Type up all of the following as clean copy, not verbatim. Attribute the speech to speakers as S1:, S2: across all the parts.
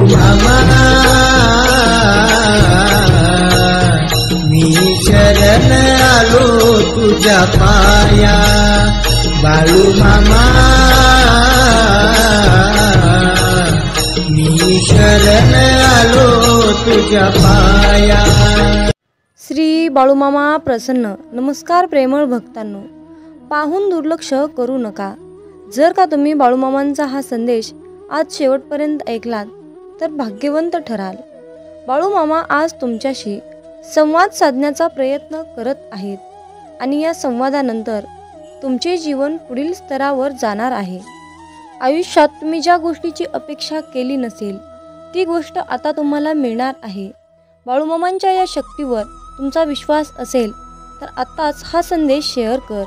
S1: मामा मी शरण आलो तुझ्या पाया, बाळू मामा मी शरण आलो तुझ्या पाया।
S2: श्री बाळूमामा प्रसन्न। नमस्कार प्रेमळ भक्तांनो, पाहून दुर्लक्ष करू नका। जर का तुम्ही बाळूमामांचा हा संदेश आज शेवटपर्यंत ऐकलात तर भाग्यवंत ठराल। बाळूमामा आज तुमच्याशी संवाद साधण्याचा प्रयत्न करत आहेत आणि या संवादानंतर तुमचे जीवन पुढील स्तरावर जाणार आहे। आयुष्यात तुम्ही ज्या गोष्टीची अपेक्षा केली नसेल ती गोष्ट आता तुम्हाला मिळणार आहे। बाळूमामांच्या या शक्तीवर तुमचा विश्वास असेल तर आत्ताच हा संदेश शेअर कर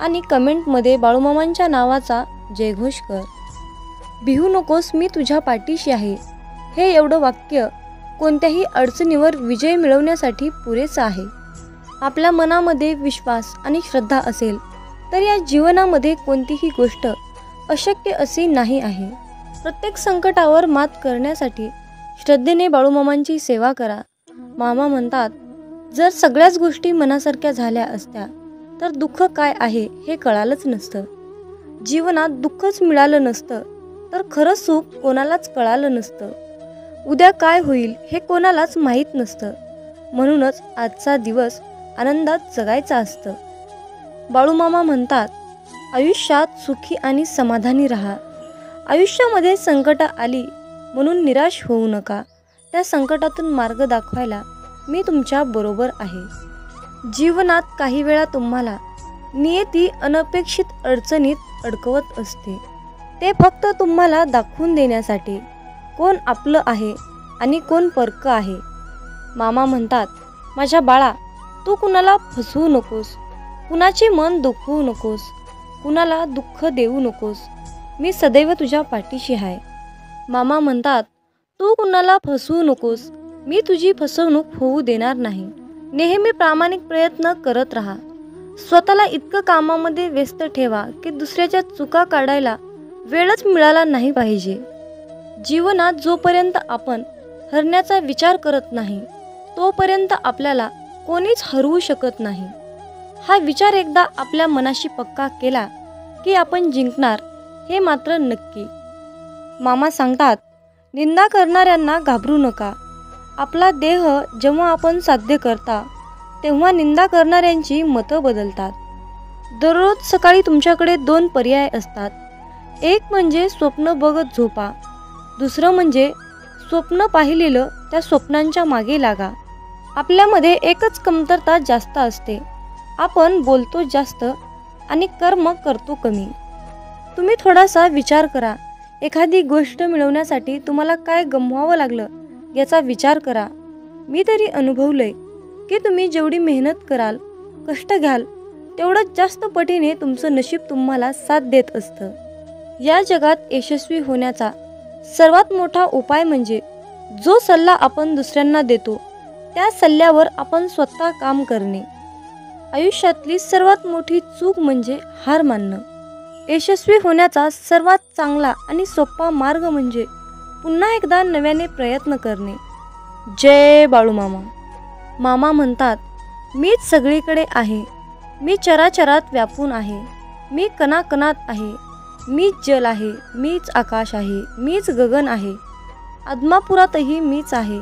S2: आणि कमेंटमध्ये बाळूमामांच्या नावाचा जयघोष कर। भिवू नकोस, मी तुझ्या पाठीशी आहे, हे एवढं वाक्य कोणत्याही अडचणीवर विजय मिळवण्यासाठी पुरेसं आहे। आपल्या मनामध्ये विश्वास आणि श्रद्धा असेल तर या जीवनामध्ये कोणतीही गोष्ट अशक्य असे नाही आहे। प्रत्येक संकटावर मात करण्यासाठी श्रद्धेने बाळूमामांची सेवा करा। मामा म्हणतात, जर सगळ्याच गोष्टी मनासारख्या झाल्या असत्या तर दुःख काय आहे हे कळालंच नसतं। जीवनात दुःखच मिळालं नसतं तर खरं सुख कोणालाच कळालं नसतं। उद्या काय होईल हे कोणालाच माहीत नसतं। म्हणूनच आजचा दिवस आनंदात जगायचा असतं। बाळूमामा म्हणतात, आयुष्यात सुखी आणि समाधानी राहा। आयुष्यामध्ये संकट आली म्हणून निराश होऊ नका। त्या संकटातून मार्ग दाखवायला मी तुमच्या बरोबर आहे। जीवनात काही वेळा तुम्हाला नियती अनपेक्षित अडचणीत अडकवत असते, ते फक्त तुम्हाला दाखवून देण्यासाठी कोण आपलं आहे आणि कोण परकं आहे। मामा म्हणतात, माझ्या बाळा, तू कुणाला फसवू नकोस, कुणाचे मन दुखवू नकोस, कुणाला दुःख देऊ नकोस। मी सदैव तुझ्या पाठीशी आहे। मामा म्हणतात, तू कुणाला फसवू नकोस, मी तुझी फसवणूक होऊ देणार नाही। नेहमी प्रामाणिक प्रयत्न करत राहा। स्वतःला इतकं कामामध्ये व्यस्त ठेवा की दुसऱ्याच्या चुका काढायला वेळच मिळाला नाही पाहिजे। जीवनात जोपर्यंत आपण हरण्याचा विचार करत नाही तोपर्यंत आपल्याला कोणीच हरवू शकत नाही। हा विचार एकदा आपल्या मनाशी पक्का केला की आपण जिंकणार हे मात्र नक्की। मामा सांगतात, निंदा करणाऱ्यांना घाबरू नका। आपला देह जेव्हा आपण साध्य करता तेव्हा निंदा करणाऱ्यांची मतं बदलतात। दररोज सकाळी तुमच्याकडे 2 पर्याय असतात। एक म्हणजे स्वप्न बघत झोपा, दुसरं म्हणजे स्वप्न पाहिलेलं त्या स्वप्नांच्या मागे लागा। आपल्यामध्ये एकच कमतरता जास्त असते, आपण बोलतो जास्त आणि कर्म करतो कमी। तुम्ही थोडासा विचार करा, एखादी गोष्ट मिळवण्यासाठी तुम्हाला काय गमवावं लागलं याचा विचार करा। मी तरी अनुभवलंय की तुम्ही जेवढी मेहनत कराल, कष्ट घ्याल, तेवढंच जास्त पटीने तुमचं नशीब तुम्हाला साथ देत असतं। या जगात यशस्वी होण्याचा सर्वात मोठा उपाय म्हणजे जो सल्ला आपण दुसऱ्यांना देतो त्या सल्ल्यावर आपण स्वतः काम करणे। आयुष्यातली सर्वात मोठी चूक म्हणजे हार मानणं। यशस्वी होण्याचा सर्वात चांगला आणि सोपा मार्ग म्हणजे पुन्हा एकदा नव्याने प्रयत्न करणे। जय बाळूमामा। मामा म्हणतात, मीच सगळीकडे आहे, मी चराचरात व्यापून आहे, मी कणाकणात आहे, मीच जल आहे, मीच आकाश आहे, मीच गगन आहे, आदमापुरातही मीच आहे,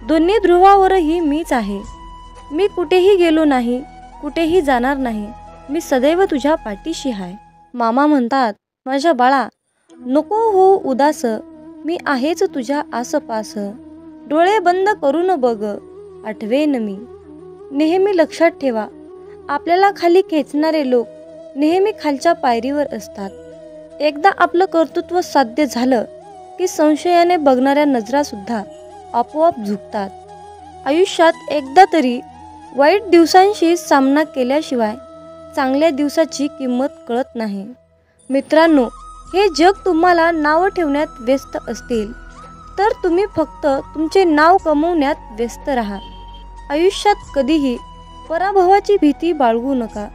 S2: दोन्ही ध्रुवावरही मीच आहे। मी कुठेही गेलो नाही, कुठेही जाणार नाही, मी सदैव तुझ्या पाठीशी आहे। मामा म्हणतात, माझ्या बाळा, नको हो उदास, मी आहेच तुझ्या आसपास, डोळे बंद करून बघ, आठवेन मी। नेहमी लक्षात ठेवा, आपल्याला खाली खेचणारे लोक नेहमी खालच्या पायरीवर असतात। एकदा आपलं कर्तृत्व साध्य झालं की संशयाने बघणाऱ्या नजरासुद्धा आपोआप झुकतात। आयुष्यात एकदा तरी वाईट दिवसांशी सामना केल्याशिवाय चांगल्या दिवसाची किंमत कळत नाही। मित्रांनो, हे जग तुम्हाला नाव ठेवण्यात व्यस्त असतील तर तुम्ही फक्त तुमचे नाव कमवण्यात व्यस्त राहा। आयुष्यात कधीही पराभवाची भीती बाळगू नका।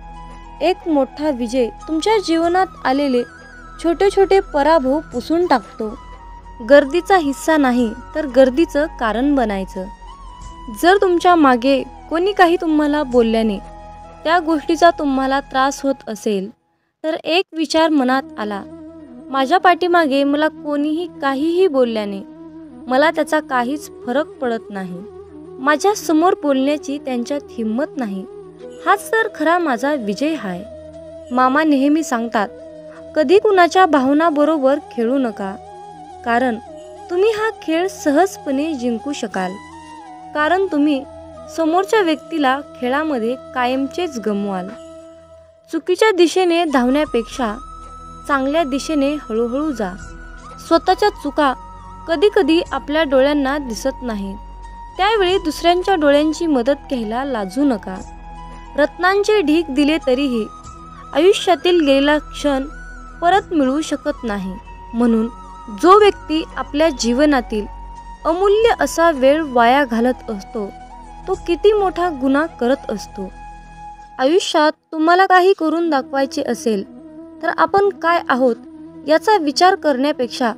S2: एक मोठा विजय तुमच्या जीवनात आलेले छोटे छोटे पराभव पुसून टाकतो। गर्दीचा हिस्सा नाही तर गर्दीचं कारण बनायचं. जर तुमच्या मागे कोणी काही तुम्हाला बोलल्याने त्या गोष्टीचा तुम्हाला त्रास होत असेल तर एक विचार मनात आला, माझ्या पाठीमागे मला कोणीही काहीही बोलल्याने मला त्याचा काहीच फरक पडत नाही. माझ्या समोर बोलण्याची त्यांच्यात हिंमत नाही. हाच तर खरा माझा विजय आहे. मामा नेहमी सांगतात, कधी कुणाच्या भावनाबरोबर खेळू नका, कारण तुम्ही हा खेळ सहजपणे जिंकू शकाल. कारण तुम्ही समोरच्या व्यक्तीला खेळामध्ये कायमचेच गमवाल. चुकीच्या दिशेने धावण्यापेक्षा चांगल्या दिशेने हळूहळू जा. स्वतःच्या चुका कधीकधी आपल्या डोळ्यांना दिसत नाहीत, त्यावेळी दुसऱ्यांच्या डोळ्यांची मदत घ्यायला लाजू नका. रत्नांचे ढीग दिले तरीही आयुष्यातील गेलेला क्षण परत मिळू शकत नाही. म्हणून जो व्यक्ती आपल्या जीवनातील अमूल्य असा वेळ वाया घालत असतो तो किती मोठा गुन्हा करत असतो. आयुष्यात तुम्हाला काही करून दाखवायचे असेल तर आपण काय आहोत याचा विचार करण्यापेक्षा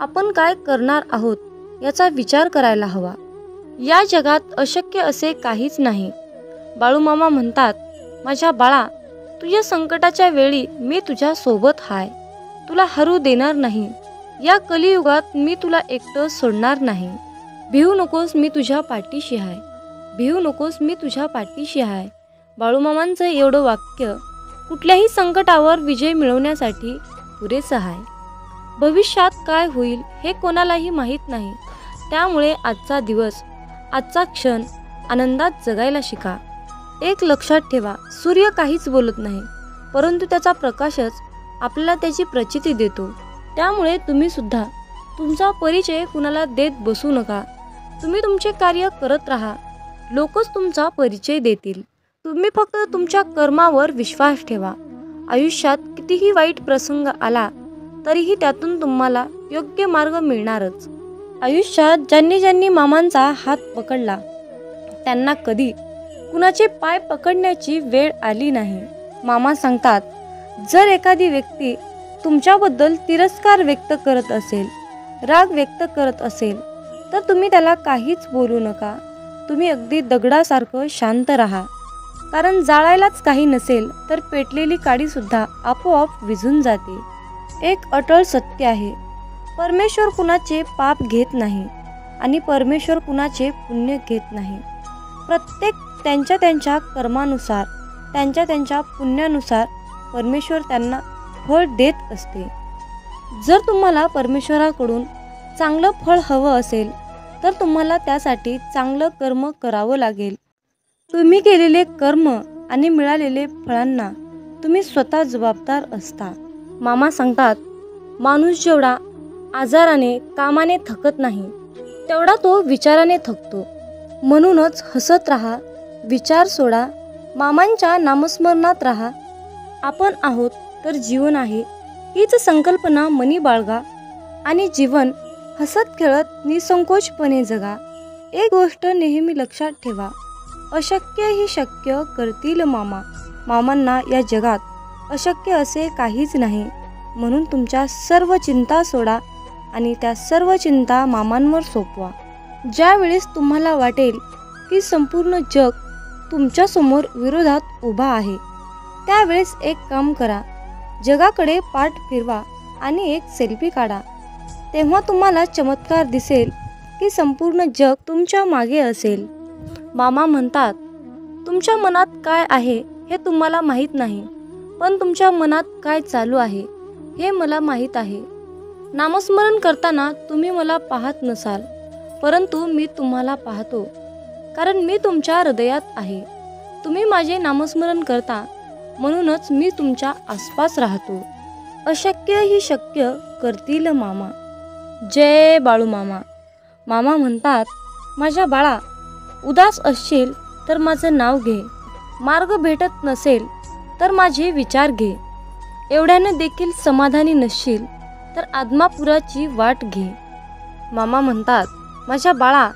S2: आपण काय करणार आहोत याचा विचार करायला हवा. या जगात अशक्य असे काहीच नाही. बाळूमामा म्हणतात, माझ्या बाळा, तुझ्या संकटाच्या वेळी मी तुझ्या सोबत हाय. तुला हरू देणार नाही. या कलियुगात मी तुला एकटं सोडणार नाही. भिवू नकोस, मी तुझ्या पाठीशी आहे. भिवू नकोस, मी तुझ्या पाठीशी आहे. बाळूमामांचं एवढं वाक्य कुठल्याही संकटावर विजय मिळवण्यासाठी पुरेसं आहे. भविष्यात काय होईल हे कोणालाही माहीत नाही. त्यामुळे आजचा दिवस, आजचा क्षण आनंदात जगायला शिका. एक लक्षात ठेवा, सूर्य काहीच बोलत नाही, परंतु त्याचा प्रकाशच आपल्याला त्याची प्रचिती देतो. त्यामुळे तुम्ही सुद्धा तुमचा परिचय कुणाला देत बसू नका. तुम्ही तुमचे कार्य करत राहा, लोकच तुमचा परिचय देतील. तुम्ही फक्त तुमच्या कर्मावर विश्वास ठेवा. आयुष्यात कितीही वाईट प्रसंग आला तरीही त्यातून तुम्हाला योग्य मार्ग मिळणारच. आयुष्यात ज्यांनी ज्यांनी मामांचा हात पकडला त्यांना कधी कुणाचे पाय पकडण्याची वेळ आली नाही. मामा सांगतात, जर एखादी व्यक्ती तुमच्याबद्दल तिरस्कार व्यक्त करत असेल, राग व्यक्त करत असेल तर तुम्ही त्याला काहीच बोलू नका. तुम्ही अगदी दगडासारखं शांत राहा. कारण जाळायलाच काही नसेल तर पेटलेली काडीसुद्धा आपोआप विझून जाते. एक अटळ सत्य आहे, परमेश्वर कुणाचे पाप घेत नाही आणि परमेश्वर कुणाचे पुण्य घेत नाही. प्रत्येक त्यांच्या त्यांच्या कर्मानुसार, त्यांच्या त्यांच्या पुण्यानुसार परमेश्वर त्यांना फळ देत असते. जर तुम्हाला परमेश्वराकडून चांगलं फळ हवं असेल तर तुम्हाला त्यासाठी चांगलं कर्म करावं लागेल. तुम्ही केलेले कर्म आणि मिळालेले फळांना तुम्ही स्वतः जबाबदार असता. मामा सांगतात, माणूस जेवढा आजाराने, कामाने थकत नाही तेवढा तो विचाराने थकतो. म्हणूनच हसत राहा, विचार सोडा, मामांच्या नामस्मरणात राहा. आपण आहोत तर जीवन आहे हीच संकल्पना मनी बाळगा आणि जीवन हसत खेळत निसंकोचपणे जगा. एक गोष्ट नेहमी लक्षात ठेवा, अशक्य ही शक्य करतील मामा. मामांना या जगात अशक्य असे काहीच नाही. म्हणून तुमच्या सर्व चिंता सोडा आणि त्या सर्व चिंता मामांवर सोपवा. ज्यावेळेस तुम्हाला वाटेल की संपूर्ण जग तुमच्यासमोर विरोधात उभा आहे त्यावेळेस एक काम करा, जगाकडे पाठ फिरवा आणि एक सेल्फी काढा. तेव्हा तुम्हाला चमत्कार दिसेल की संपूर्ण जग तुमच्या मागे असेल. मामा म्हणतात, तुमच्या मनात काय आहे हे तुम्हाला माहीत नाही, पण तुमच्या मनात काय चालू आहे हे मला माहीत आहे. नामस्मरण करताना तुम्ही मला पाहत नसाल, परंतु मी तुम्हाला पाहतो, कारण मी तुमच्या हृदयात आहे. तुम्ही माझे नामस्मरण करता, म्हणूनच मी तुमच्या आसपास राहतो. अशक्य ही शक्य करतील मामा. जय बाळूमामा. मामा म्हणतात, माझ्या बाळा, उदास असशील तर माझं नाव घे. मार्ग भेटत नसेल तर माझे विचार घे. एवढ्याने देखील समाधानी नसशील तर आत्मापुराची वाट घे. मामा म्हणतात, माझ्या बाळा,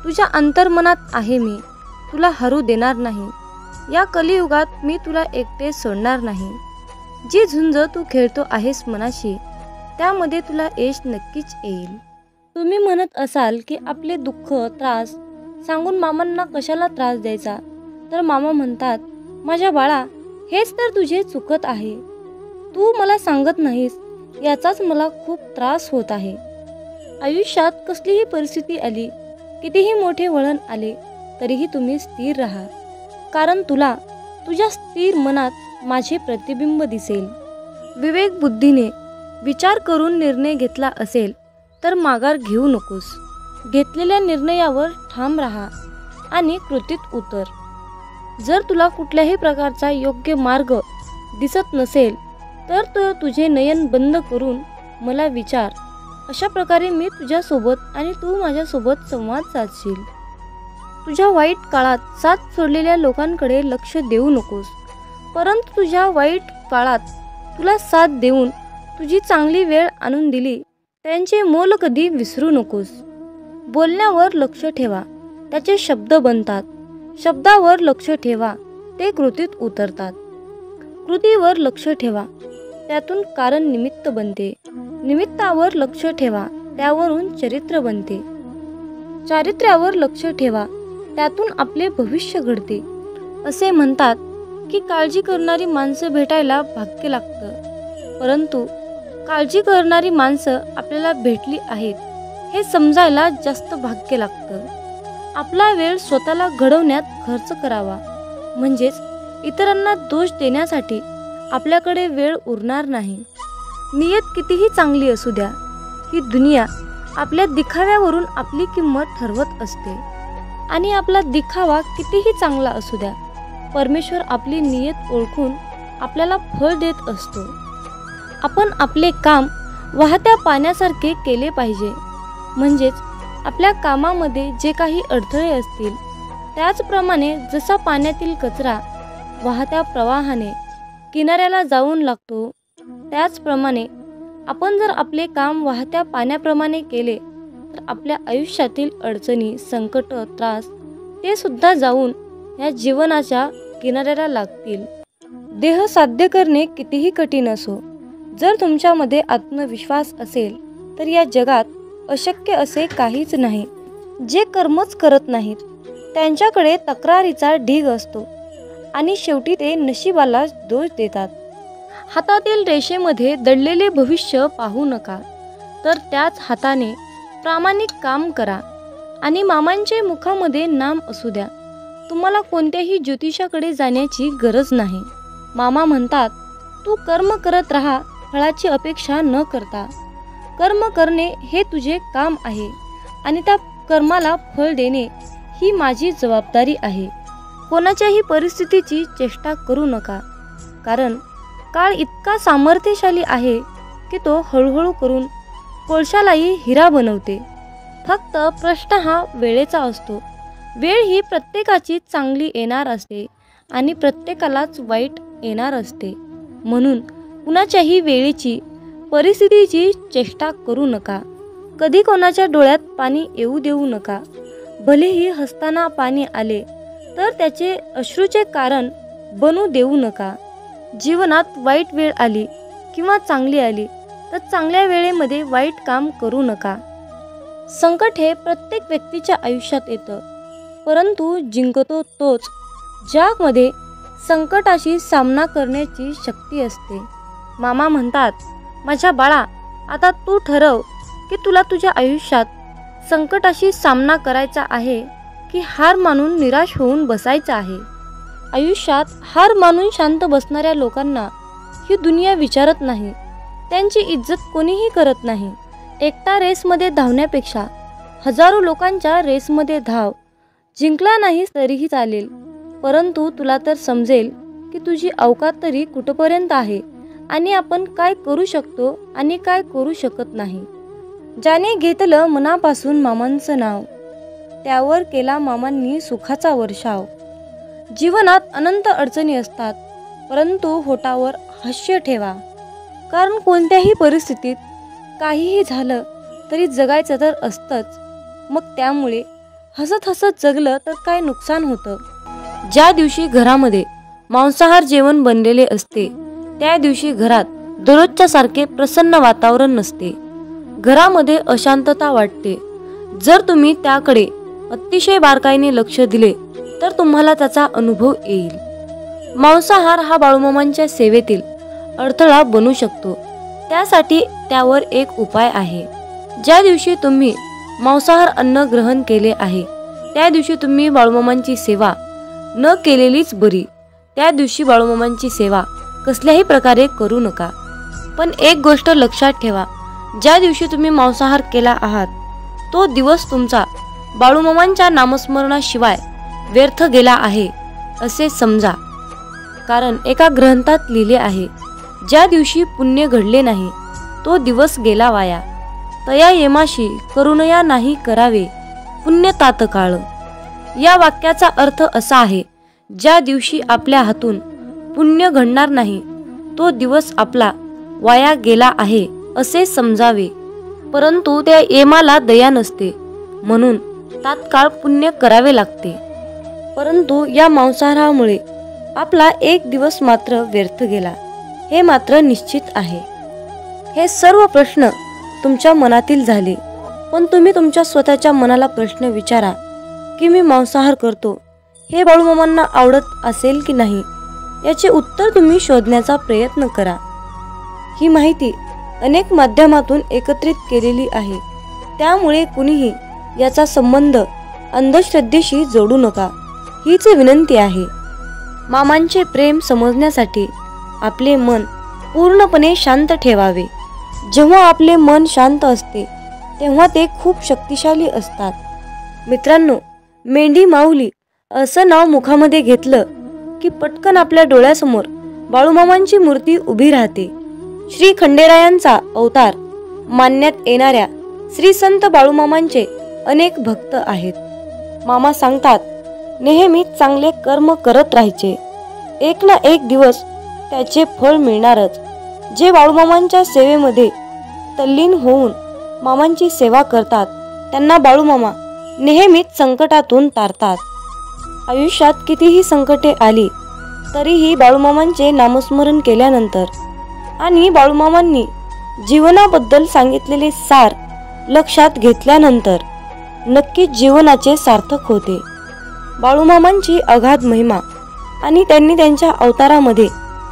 S2: तुझ्या अंतर्मनात आहे मी, तुला हरू देणार नाही. या कलियुगात मी तुला एकटे सोडणार नाही. जी झुंज तू खेळतो आहेस मनाशी त्यामध्ये तुला यश नक्कीच येईल. तुम्ही म्हणत असाल की आपले दुःख त्रास सांगून मामांना कशाला त्रास द्यायचा, तर मामा म्हणतात, माझ्या बाळा, हेच तर तुझे चुकत आहे. तू मला सांगत नाहीस, याचाच मला खूप त्रास होत आहे. आयुष्यात कसलीही परिस्थिती आली, कितीही मोठे वळण आले, तरीही तुम्ही स्थिर राहा. कारण तुला तुझ्या स्थिर मनात माझे प्रतिबिंब दिसेल. विवेक बुद्धीने विचार करून निर्णय घेतला असेल तर माघार घेऊ नकोस. घेतलेल्या निर्णयावर ठाम राहा आणि कृतीत उतर. जर तुला कुठल्याही प्रकारचा योग्य मार्ग दिसत नसेल तर तो तुझे नयन बंद करून मला विचार. अशा प्रकारे मी तुझ्यासोबत आणि तू माझ्यासोबत संवाद साधशील. तुझ्या वाईट काळात साथ सोडलेल्या लोकांकडे लक्ष देऊ नकोस, परंतु तुझ्या वाईट काळात तुला साथ देऊन तुझी चांगली वेळ आणून दिली त्यांचे मोल कधी विसरू नकोस. बोलण्यावर लक्ष ठेवा, त्याचे शब्द बनतात. शब्दावर लक्ष ठेवा, ते कृतीत उतरतात. कृतीवर लक्ष ठेवा, त्यातून कारण निमित्त बनते. निमित्तावर लक्ष ठेवा, त्यावरून चरित्र बनते. चारित्र्यावर लक्ष ठेवा, त्यातून आपले भविष्य घडते. असे म्हणतात की काळजी करणारी माणसं भेटायला भाग्य लागतं, परंतु काळजी करणारी माणसं आपल्याला भेटली आहेत हे समजायला जास्त भाग्य लागतं. आपला वेळ स्वतःला घडवण्यात खर्च करावा, म्हणजेच इतरांना दोष देण्यासाठी आपल्याकडे वेळ उरणार नाही. नियत कितीही चांगली असू द्या, ही दुनिया आपल्या दिखाव्यावरून आपली किंमत ठरवत असते. आणि आपला दिखावा कितीही चांगला असू द्या, परमेश्वर आपली नियत ओळखून आपल्याला फळ देत असतो. आपण आपले काम वाहत्या पाण्यासारखे केले पाहिजे, म्हणजेच आपल्या कामामध्ये जे काही अडथळे असतील त्याचप्रमाणे जसा पाण्यातील कचरा वाहत्या प्रवाहाने किनाऱ्याला जाऊन लागतो, त्याचप्रमाणे आपण जर आपले काम वाहत्या पाण्याप्रमाणे केले तर आपल्या आयुष्यातील अडचणी, संकट, त्रास ते सुद्धा जाऊन या जीवनाच्या किनाऱ्याला लागतील. देह साध्य करणे कितीही कठीण असो, जर तुमच्यामध्ये आत्मविश्वास असेल तर या जगात अशक्य असे काहीच नाही. जे कर्मच करत नाहीत त्यांच्याकडे तक्रारीचा ढीग असतो आणि शेवटी ते नशिबाला दोष देतात. हातातील रेषेमध्ये दडलेले भविष्य पाहू नका, तर त्याच हाताने प्रामाणिक काम करा. आणि मामांचे मुखामध्ये नाम असू द्या. तुम्हाला कोणत्याही ज्योतिषाकडे जाण्याची गरज नाही. मामा म्हणतात, तू कर्म करत राहा, फळाची अपेक्षा न करता. कर्म करणे हे तुझे काम आहे आणि त्या कर्माला फळ देणे ही माझी जबाबदारी आहे. कोणाच्याही परिस्थितीची चेष्टा करू नका, कारण काळ इतका सामर्थ्यशाली आहे की तो हळूहळू करून कोळशालाही हिरा बनवते. फक्त प्रश्न हा वेळेचा असतो. वेळ ही प्रत्येकाची चांगली येणार असते आणि प्रत्येकालाच वाईट येणार असते. म्हणून कुणाच्याही वेळेची, परिस्थितीची चेष्टा करू नका. कधी कोणाच्या डोळ्यात पाणी येऊ देऊ नका. भलेही हसताना पाणी आले तर त्याचे अश्रूचे कारण बनू देऊ नका. जीवनात वाईट वेळ आली किंवा चांगली आली तर चांगल्या वेळेमध्ये वाईट काम करू नका. संकट हे प्रत्येक व्यक्तीच्या आयुष्यात येतं, परंतु जिंकतो तोच ज्यामध्ये संकटाशी सामना करण्याची शक्ती असते. मामा म्हणतात, माझ्या बाळा, आता तू ठरव की तुला तुझ्या आयुष्यात संकटाशी सामना करायचा आहे की हार मानून निराश होऊन बसायचा आहे. आयुष्यात हार मानून शांत बसणाऱ्या लोकांना ही दुनिया विचारत नाही. त्यांची इज्जत कोणीही करत नाही. एकटा रेसमध्ये धावण्यापेक्षा हजारो लोकांच्या रेसमध्ये धाव. जिंकला नाहीस तरीही चालेल, परंतु तुला तर समजेल की तुझी अवकात तरी कुठपर्यंत आहे आणि आपण काय करू शकतो आणि काय करू शकत नाही. ज्याने घेतलं मनापासून मामांचं नाव, त्यावर केला मामांनी सुखाचा वर्षाव. जीवनात अनंत अडचणी असतात, परंतु होठावर हास्य ठेवा. कारण कोणत्याही परिस्थितीत काहीही झालं तरी जगायचं तर असतंच. मग त्यामुळे हसत हसत जगलं तर काय नुकसान होतं. ज्या दिवशी घरामध्ये मांसाहार जेवण बनलेले असते त्या दिवशी घरात दररोजच्या सारखे प्रसन्न वातावरण नसते. घरामध्ये अशांतता वाटते. जर तुम्ही त्याकडे अतिशय बारकाईने लक्ष दिले तर तुम्हाला त्याचा अनुभव येईल. मांसाहार हा बाळूमामांच्या सेवेतील अडथळा बनू शकतो. त्यासाठी त्यावर एक उपाय आहे. ज्या दिवशी तुम्ही मांसाहार अन्न ग्रहण केले आहे त्या दिवशी तुम्ही बाळूमामांची सेवा न केलेलीच बरी. त्या दिवशी बाळूमामांची सेवा कसल्याही प्रकारे करू नका. पण एक गोष्ट लक्षात ठेवा, ज्या दिवशी तुम्ही मांसाहार केला आहात तो दिवस तुमचा बाळूमामांच्या नामस्मरणाशिवाय व्यर्थ गेला आहे असे समजा. कारण एका ग्रंथात लिहिले आहे, ज्या दिवशी पुण्य घडले नाही तो दिवस गेला वाया. तया येमाशी करुणया नाही करावे पुण्य तात्काळ. या वाक्याचा अर्थ असा आहे, ज्या दिवशी आपल्या हातून पुण्य घडणार नाही तो दिवस आपला वाया गेला आहे असे समजावे. परंतु त्या येमाला दया नसते म्हणून तात्काळ पुण्य करावे लागते. परंतु या मांसाहारामुळे आपला एक दिवस मात्र व्यर्थ गेला हे मात्र निश्चित आहे. हे सर्व प्रश्न तुमच्या मनातील झाले. पण तुम्ही तुमच्या स्वतःच्या मनाला प्रश्न विचारा की मी मांसाहार करतो हे बाळूमामांना आवडत असेल की नाही, याचे उत्तर तुम्ही शोधण्याचा प्रयत्न करा. ही माहिती अनेक माध्यमातून एकत्रित केलेली आहे, त्यामुळे कुणीही याचा संबंध अंधश्रद्धेशी जोडू नका हीच विनंती आहे. मामांचे प्रेम समजण्यासाठी आपले मन पूर्णपणे शांत ठेवावे. जेव्हा आपले मन शांत असते तेव्हा ते खूप शक्तिशाली असतात. मित्रांनो, मेंढी माऊली असं नाव मुखामध्ये घेतलं की पटकन आपल्या डोळ्यासमोर बाळूमामांची मूर्ती उभी राहते. श्री खंडेरायांचा अवतार मानण्यात येणाऱ्या श्री संत बाळूमामांचे अनेक भक्त आहेत. मामा सांगतात, नेहमीच चांगले कर्म करत राहायचे, एक ना एक दिवस त्याचे फळ मिळणारच. जे बाळूमामांच्या सेवेमध्ये तल्लीन होऊन मामांची सेवा करतात त्यांना बाळूमामा नेहमीच संकटातून तारतात. आयुष्यात कितीही संकटे आली तरीही बाळूमामांचे नामस्मरण केल्यानंतर आणि बाळूमामांनी जीवनाबद्दल सांगितलेले सार लक्षात घेतल्यानंतर नक्कीच जीवनाचे सार्थक होते. बाळूमामांची अगाध महिमा आणि त्यांनी त्यांच्या अवतारामध्ये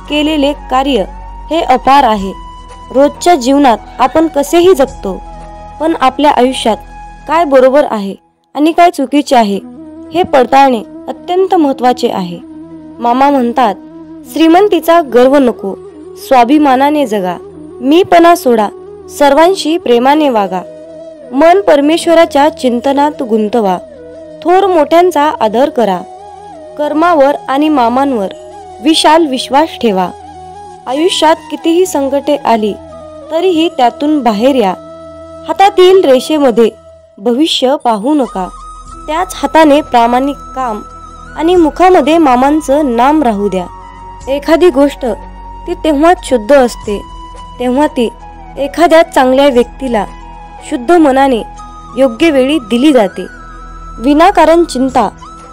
S2: केलेले कार्य हे अपार आहे. रोजच्या जीवनात आपण कसेही जगतो, पण आपल्या आयुष्यात काय बरोबर आहे आणि काय चुकीचे आहे हे पडताळणे अत्यंत महत्त्वाचे आहे. मामा म्हणतात, श्रीमंतीचा गर्व नको, स्वाभिमानाने जगा, मीपणा सोडा, सर्वांशी प्रेमाने वागा, मन परमेश्वराच्या चिंतनात गुंतवा, थोर मोठ्यांचा आदर करा, कर्मावर आणि मामांवर विशाल विश्वास ठेवा. आयुष्यात कितीही संकटे आली तरीही त्यातून बाहेर या. हातातील रेषेमध्ये भविष्य पाहू नका, त्याच हाताने प्रामाणिक काम आणि मुखामध्ये मामांचं नाम राहू द्या. एखादी गोष्ट ती तेव्हाच शुद्ध असते तेव्हा ती एखाद्या चांगल्या व्यक्तीला शुद्ध मनाने योग्य वेळी दिली जाते. विनाकारण चिंता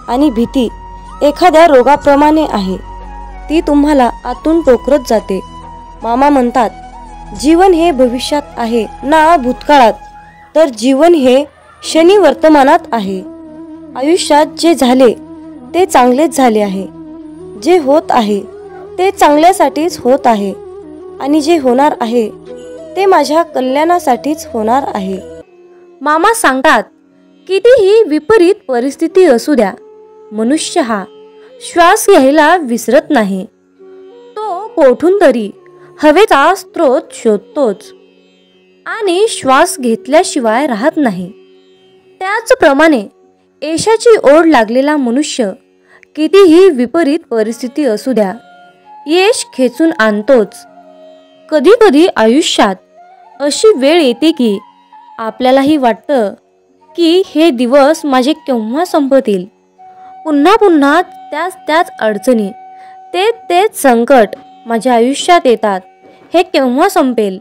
S2: आणि भीती एखाद्या रोगाप्रमाणे आहे, ती तुम्हाला आतून टोकरत जाते. मामा म्हणतात, जीवन हे भविष्यात आहे ना भूतकाळात, तर जीवन हे क्षणी वर्तमानात आहे. आयुष्यात जे झाले ते चांगलेच झाले आहे, जे होत आहे ते चांगल्यासाठीच होत आहे आणि जे होणार आहे ते माझ्या कल्याणासाठीच होणार आहे. मामा सांगतात, कितीही विपरीत परिस्थिती असू द्या, मनुष्य हा श्वास घ्यायला विसरत नाही. तो कोठून तरी हवेचा स्रोत शोधतोच आणि श्वास घेतल्याशिवाय राहत नाही. त्याचप्रमाणे यशाची ओढ लागलेला मनुष्य कितीही विपरीत परिस्थिती असू द्या, यश खेचून आणतोच. कधी कधी आयुष्यात अशी वेळ येते की आपल्यालाही वाटतं की हे दिवस माझे केव्हा संपतील. पुन्हा पुन्हा त्याच अडचणी, तेच संकट माझ्या आयुष्यात येतात. हे केव्हा संपेल?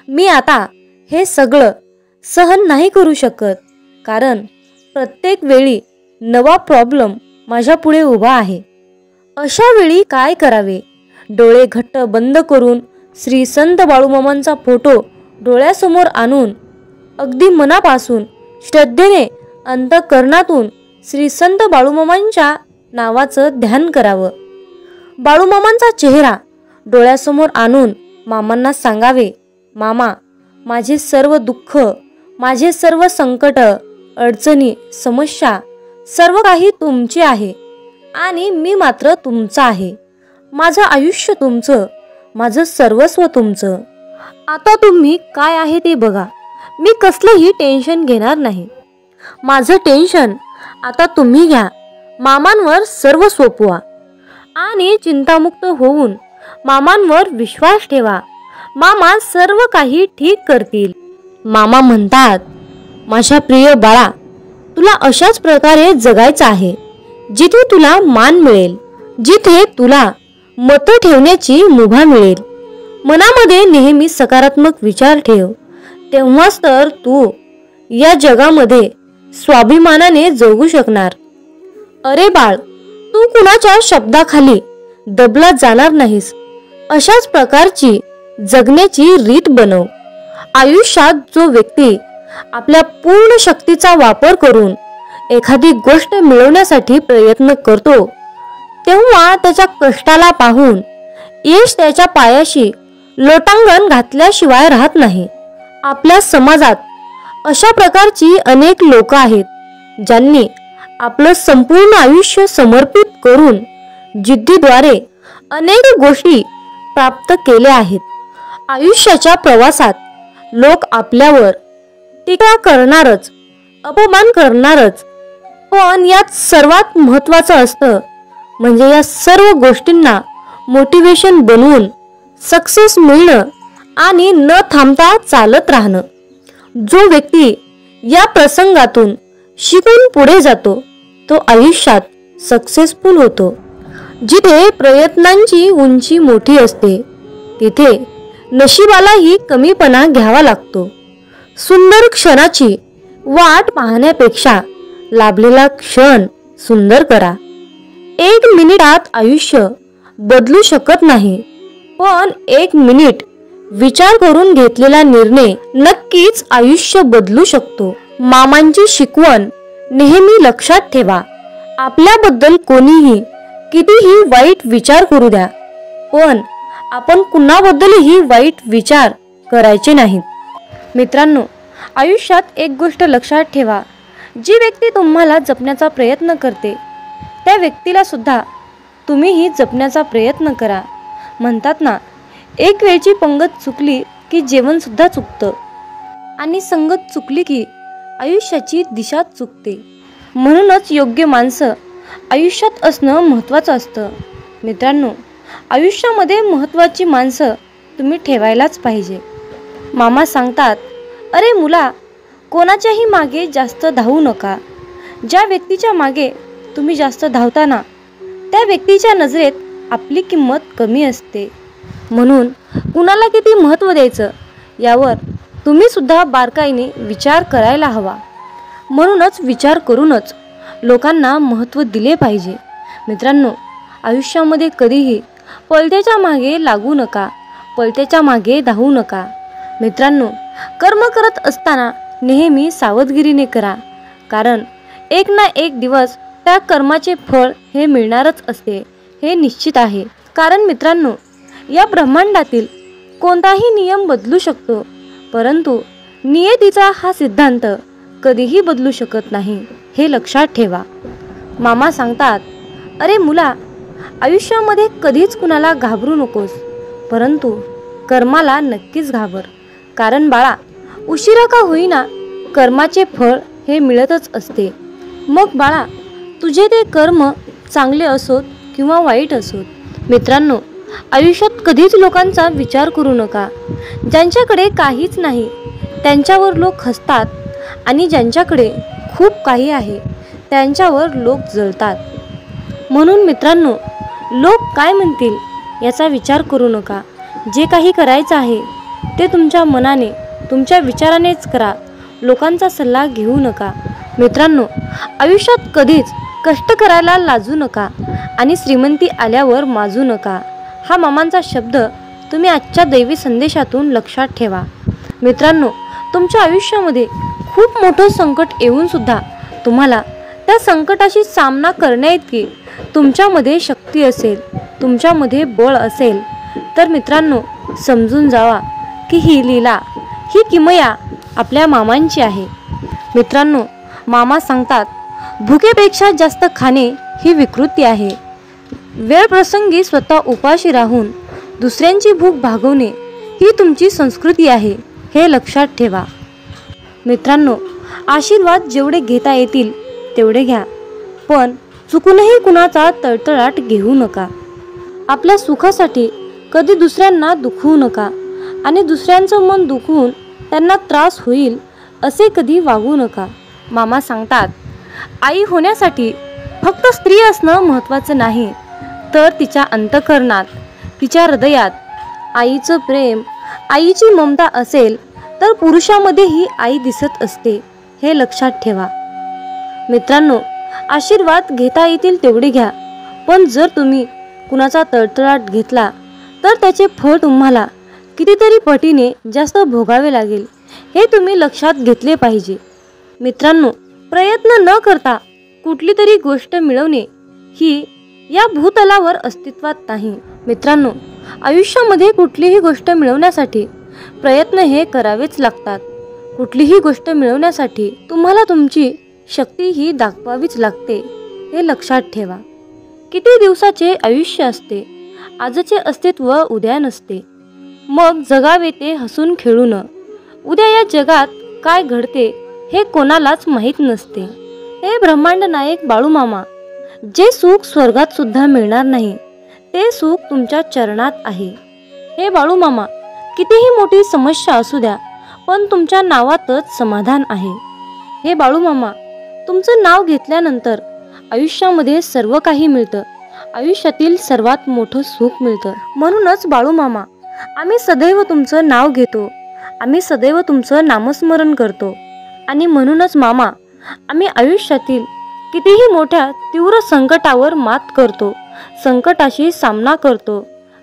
S2: मी आता हे सगळं सहन नाही करू शकत, कारण प्रत्येक वेळी नवा प्रॉब्लेम माझ्या पुढे उभा आहे. अशा वेळी काय करावे? डोळे घट्ट बंद करून श्री संत बाळूमामांचा फोटो डोळ्यासमोर आणून अगदी मनापासून श्रद्धेने अंतःकरणातून श्री संत बाळूमामांच्या नावाचं ध्यान करावं. बाळूमामांचा चेहरा डोळ्यासमोर आणून मामांना सांगावे, मामा, माझे सर्व दुःख, माझे सर्व संकट, अडचणी, समस्या सर्व काही तुमचे आहे आणि मी मात्र तुमचा आहे. माझं आयुष्य तुमचं, माझं सर्वस्व तुमचं. आता तुम्ही काय आहे ते बघा. मी कसलंही टेन्शन घेणार नाही. माझं टेन्शन आता तुम्ही घ्या. मामांवर सर्व सोपवा आणि चिंतामुक्त होऊन मामांवर विश्वास ठेवा. मामा सर्व काही ठीक करतील. मामा म्हणतात, माझ्या प्रिय बाळा, तुला अशाच प्रकारे जगायचं आहे जिथे तुला मान मिळेल, जिथे तुला मतं ठेवण्याची मुभा मिळेल. मनामध्ये नेहमी सकारात्मक विचार ठेव. तेव्हाच तर तू या जगामध्ये स्वाभिमानाने जगू शकणार. अरे बाळ, तू कुणाच्या शब्दाखाली दबला जाणार नाहीस. अशाच प्रकारची जगण्याची रीत बनव. आयुष्यात जो व्यक्ती आपल्या पूर्ण शक्तीचा वापर करून एखादी गोष्ट मिळवण्यासाठी प्रयत्न करतो, तेव्हा त्याच्या कष्टाला पाहून यश त्याच्या पायाशी लोटांगण घातल्याशिवाय राहत नाही. आपल्या समाजात अशा प्रकारची अनेक लोक आहेत ज्यांनी आपलं संपूर्ण आयुष्य समर्पित करून जिद्दीद्वारे अनेक गोष्टी प्राप्त केल्या आहेत. आयुष्याच्या प्रवासात लोक आपल्यावर टीका करणारच, अपमान करणारच, पण यात सर्वात महत्त्वाचं असतं म्हणजे या सर्व गोष्टींना मोटिवेशन बनवून सक्सेस मिळणं आणि न थांबता चालत राहणं. जो व्यक्ती या प्रसंगातून शिकून पुढे जातो तो आयुष्यात सक्सेसफुल होतो. जिथे प्रयत्नांची उंची मोठी असते तिथे नशिबालाही कमीपणा घ्यावा लागतो. सुंदर क्षणाची वाट पाहण्यापेक्षा लाभलेला क्षण सुंदर करा. 1 मिनिटात आयुष्य बदलू शकत नाही, पण 1 मिनिट विचार करून घेतलेला निर्णय नक्कीच आयुष्य बदलू शकतो. मामांची शिकवण नेहमी लक्षात ठेवा. आपल्याबद्दल कोणीही कितीही वाईट विचार करू द्या, पण आपण कुणाबद्दलही वाईट विचार करायचे नाहीत. मित्रांनो, आयुष्यात एक गोष्ट लक्षात ठेवा. जी व्यक्ती तुम्हाला जपण्याचा प्रयत्न करते त्या व्यक्तीला सुद्धा तुम्हीही जपण्याचा प्रयत्न करा. म्हणतात ना, एक वेळची पंगत चुकली की जेवण सुद्धा चुकतं आणि संगत चुकली की आयुष्याची दिशा चुकते. म्हणूनच योग्य माणसं आयुष्यात असणं महत्त्वाचं असतं. मित्रांनो, आयुष्यामध्ये महत्त्वाची माणसं तुम्ही ठेवायलाच पाहिजे. मामा सांगतात, अरे मुला, कोणाच्याही मागे जास्त धावू नका. ज्या व्यक्तीच्या मागे तुम्ही जास्त धावताना त्या व्यक्तीच्या नजरेत आपली किंमत कमी असते. म्हणून कुणाला किती महत्त्व द्यायचं यावर तुम्ही सुद्धा बारकाईने विचार करायला हवा. म्हणूनच विचार करूनच लोकांना महत्त्व दिले पाहिजे. मित्रांनो, आयुष्यामध्ये कधीही पळत्याच्या मागे लागू नका, पळत्याच्या मागे धावू नका. मित्रांनो, कर्म करत असताना नेहमी सावधगिरीने करा, कारण एक ना एक दिवस त्या कर्माचे फळ हे मिळणारच असते, हे निश्चित आहे. कारण मित्रांनो, या ब्रह्मांडातील कोणताही नियम बदलू शकतो, परंतु नियतीचा हा सिद्धांत कधीही बदलू शकत नाही, हे लक्षात ठेवा. मामा सांगतात, अरे मुला, आयुष्यामध्ये कधीच कुणाला घाबरू नकोस, परंतु कर्माला नक्कीच घाबर. कारण बाळा, उशिरा का होईना कर्माचे फळ हे मिळतच असते. मग बाळा, तुझे ते कर्म चांगले असोत किंवा वाईट असोत. मित्रांनो, आयुष्यात कधीच लोकांचा विचार करू नका. ज्यांच्याकडे काहीच नाही त्यांच्यावर लोक हसतात आणि ज्यांच्याकडे खूप काही आहे त्यांच्यावर लोक जळतात. म्हणून मित्रांनो, लोक काय म्हणतील याचा विचार करू नका. जे काही करायचं आहे ते तुमच्या मनाने, तुमच्या विचारानेच करा. लोकांचा सल्ला घेऊ नका. मित्रांनो, आयुष्यात कधीच कष्ट करायला लाजू नका आणि श्रीमंती आल्यावर माजू नका. हा मामांचा शब्द तुम्ही आजच्या दैवी संदेशातून लक्षात ठेवा. मित्रांनो, तुमच्या आयुष्यामध्ये खूप मोठं संकट येऊन सुद्धा तुम्हाला त्या संकटाशी सामना करण्याइतकी तुमच्यामध्ये शक्ती असेल, तुमच्यामध्ये बळ असेल, तर मित्रांनो समजून जावा की ही लीला, ही किमया आपल्या मामांची आहे. मित्रांनो, मामा सांगतात, भुकेपेक्षा जास्त खाणे ही विकृती आहे. वेळ प्रसंगी स्वतः उपाशी राहून दुसऱ्यांची भूक भागवणे ही तुमची संस्कृती आहे, हे लक्षात ठेवा. मित्रांनो, आशीर्वाद जेवढे घेता येतील तेवढे घ्या, पण चुकूनही कुणाचा तळतळाट घेऊ नका. आपल्या सुखासाठी कधी दुसऱ्यांना दुखवू नका आणि दुसऱ्यांचं मन दुखवून त्यांना त्रास होईल असे कधी वागू नका. मामा सांगतात, आई होण्यासाठी फक्त स्त्री असणं महत्त्वाचं नाही, तर तिच्या अंतःकरणात, तिच्या हृदयात आईचं प्रेम, आईची ममता असेल तर पुरुषामध्येही आई दिसत असते, हे लक्षात ठेवा. मित्रांनो, आशीर्वाद घेता येतील तेवढे घ्या, पण जर तुम्ही कुणाचा तळतळाट घेतला तर त्याचे फळ तुम्हाला कितीतरी पटीने जास्त भोगावे लागेल, हे तुम्ही लक्षात घेतले पाहिजे. मित्रांनो, प्रयत्न न करता कुठली तरी गोष्ट मिळवणे ही या भूतलावर अस्तित्वात नाही. मित्रांनो, आयुष्यामध्ये कुठलीही गोष्ट मिळवण्यासाठी प्रयत्न हे करावेच लागतात. कुठलीही गोष्ट मिळवण्यासाठी तुम्हाला तुमची शक्ती ही दाखवावीच लागते, हे लक्षात ठेवा. किती दिवसाचे आयुष्य असते, आजचे अस्तित्व उद्या नसते. मग जगावे ते हसून खेळून. उद्या या जगात काय घडते हे कोणालाच माहीत नसते. हे ब्रह्मांड नायक बाळूमामा, जे सुख स्वर्गात सुद्धा मिळणार नाही ते सुख तुमच्या चरणात आहे. हे बाळूमामा, कितीही मोठी समस्या असू द्या, पण तुमच्या नावातच समाधान आहे. हे बाळूमामा, तुमचं नाव घेतल्यानंतर आयुष्यामध्ये सर्व काही मिळतं, आयुष्यातील सर्वात मोठं सुख मिळतं. म्हणूनच बाळूमामा, आम्ही सदैव तुमचं नाव घेतो, आम्ही सदैव तुमचं नामस्मरण करतो. आणि म्हणूनच मामा, आम्ही आयुष्यातील कितीही मोठ्या तीव्र संकटावर मात करतो, संकटाशी सामना करतो.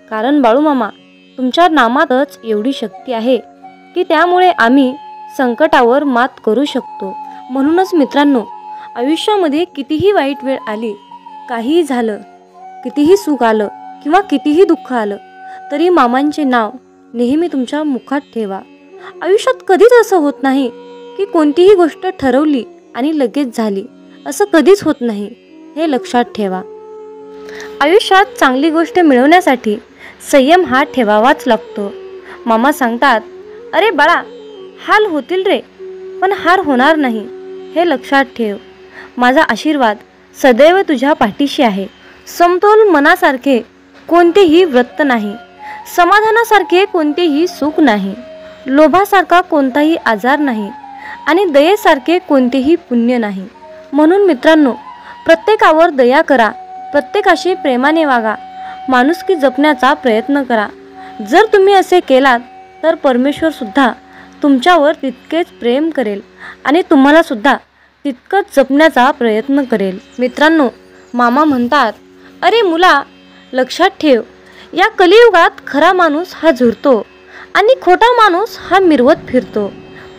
S2: कारण बाळूमामा, तुमच्या नामातच एवढी शक्ती आहे की त्यामुळे आम्ही संकटावर मात करू शकतो. म्हणूनच मित्रांनो, आयुष्यामध्ये कितीही वाईट वेळ आली, काहीही झालं, कितीही सुख आलं किंवा कितीही दुःख आलं, तरी मामांचे नाव नेहमी तुमच्या मुखात ठेवा. आयुष्यात कधीच असं होत नाही की कोणतीही गोष्ट ठरवली आणि लगेच झाली, असं कधीच होत नाही, हे लक्षात ठेवा. आयुष्यात चांगली गोष्ट मिळवण्यासाठी संयम हा ठेवावाच लागतो. मामा सांगतात, अरे बाळा, हाल होतील रे, पण हार होणार नाही, हे लक्षात ठेव. माझा आशीर्वाद सदैव तुझ्या पाठीशी आहे. समतोल मनासारखे कोणतेही व्रत नाही, समाधानासारखे कोणतेही सुख नाही, लोभासारखा कोणताही आजार नाही आणि दयेसारखे कोणतेही पुण्य नाही. म्हणून मित्रांनो, प्रत्येकावर दया करा, प्रत्येकाशी प्रेमाने वागा, माणुसकी जपण्याचा प्रयत्न करा. जर तुम्ही असे केलात तर परमेश्वर सुद्धा तुमच्यावर तितकेच प्रेम करेल आणि तुम्हाला सुद्धा तितकंच जपण्याचा प्रयत्न करेल. मित्रांनो, मामा म्हणतात, अरे मुला, लक्षात ठेव, या कलियुगात खरा माणूस हा झुरतो आणि खोटा माणूस हा मिरवत फिरतो.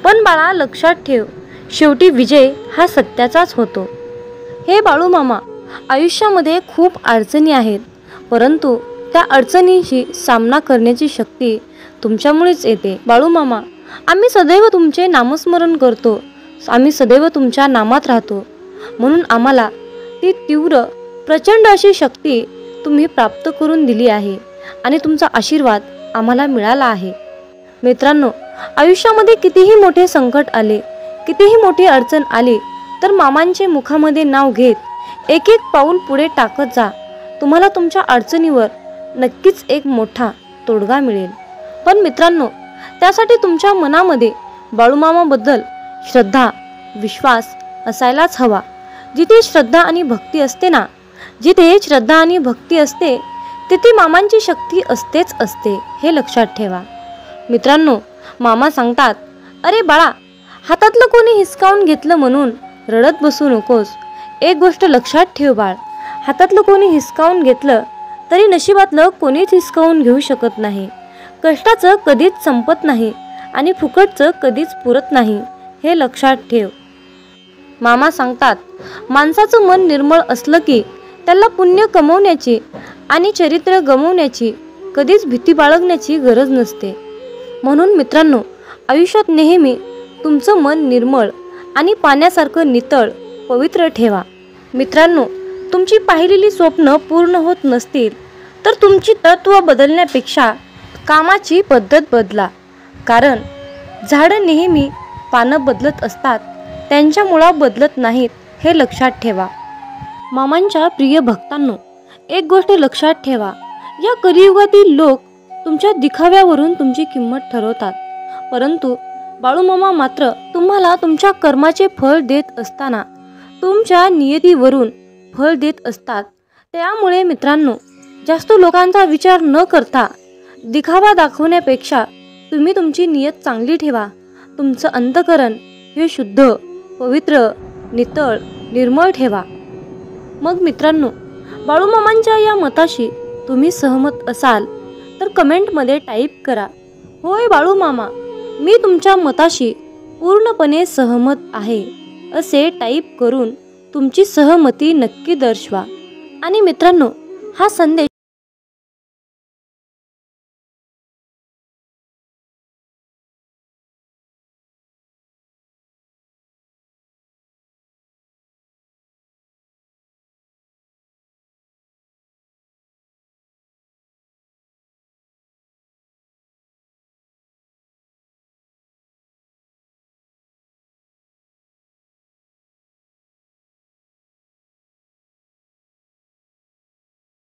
S2: पण बाळा, लक्षात ठेव, शेवटी विजय हा सत्याचाच होतो. हे बाळूमामा, आयुष्यामध्ये खूप अडचणी आहेत, परंतु त्या अडचणींशी सामना करण्याची शक्ती तुमच्यामुळेच येते. बाळूमामा, आम्ही सदैव तुमचे नामस्मरण करतो, आम्ही सदैव तुमच्या नामात राहतो. म्हणून आम्हाला ती तीव्र प्रचंड अशी शक्ती तुम्ही प्राप्त करून दिली आहे आणि तुमचा आशीर्वाद आम्हाला मिळाला आहे. मित्रांनो, आयुष्यामध्ये कितीही मोठे संकट आले, कितीही मोठी अडचण आली, तर मामांचे मुखामध्ये नाव घेत एक एक पाऊल पुढे टाकत जा. तुम्हाला तुमच्या अडचणीवर नक्कीच एक मोठा तोडगा मिळेल. पण मित्रांनो, त्यासाठी तुमच्या मनामध्ये बाळूमामाबद्दल श्रद्धा, विश्वास असायलाच हवा. जिथे श्रद्धा आणि भक्ती असते ना, जिथे श्रद्धा आणि भक्ती असते तिथे मामांची शक्ती असतेच असते, हे लक्षात ठेवा. मित्रांनो, मामा सांगतात, अरे बाळा, हातातलं कोणी हिसकावून घेतलं म्हणून रडत बसू नकोस. एक गोष्ट लक्षात ठेव बाळ, हातातलं कोणी हिसकावून घेतलं तरी नशिबातलं कोणीच हिसकावून घेऊ शकत नाही. कष्टाचं कधीच संपत नाही आणि फुकटचं कधीच पुरत नाही, हे लक्षात ठेव. मामा सांगतात, माणसाचं मन निर्मळ असलं की त्याला पुण्य कमवण्याची आणि चरित्र गमवण्याची कधीच भीती बाळगण्याची गरज नसते. म्हणून मित्रांनो, आयुष्यात नेहमी तुमचं मन निर्मळ आणि पाण्यासारखं नितळ पवित्र ठेवा. मित्रांनो, तुमची पाहिलेली स्वप्न पूर्ण होत नसतील तर तुमची तत्त्व बदलण्यापेक्षा कामाची पद्धत बदला. कारण झाडं नेहमी पानं बदलत असतात, त्यांच्या मुळा बदलत नाहीत, हे लक्षात ठेवा. मामांच्या प्रिय भक्तांनो, एक गोष्ट लक्षात ठेवा, या कलियुगातील लोक तुमच्या दिखाव्यावरून तुमची किंमत ठरवतात, परंतु बाळूमामा मात्र तुम्हाला तुमच्या कर्माचे फळ देत असताना तुमच्या नियतीवरून फळ देत असतात. त्यामुळे मित्रांनो, जास्त लोकांचा विचार न करता दिखावा दाखवण्यापेक्षा तुम्ही तुमची नियत चांगली ठेवा. तुमचं अंतःकरण हे शुद्ध, पवित्र, नितळ, निर्मळ ठेवा. मग मित्रांनो, बाळूमामांच्या या मताशी तुम्ही सहमत असाल तर कमेंटमध्ये टाईप करा, होय बाळूमामा, मी तुमच्या मताशी पूर्णपणे सहमत आहे, असे टाईप करून तुमची सहमती नक्की दर्शवा. आणि मित्रांनो, हा संदेश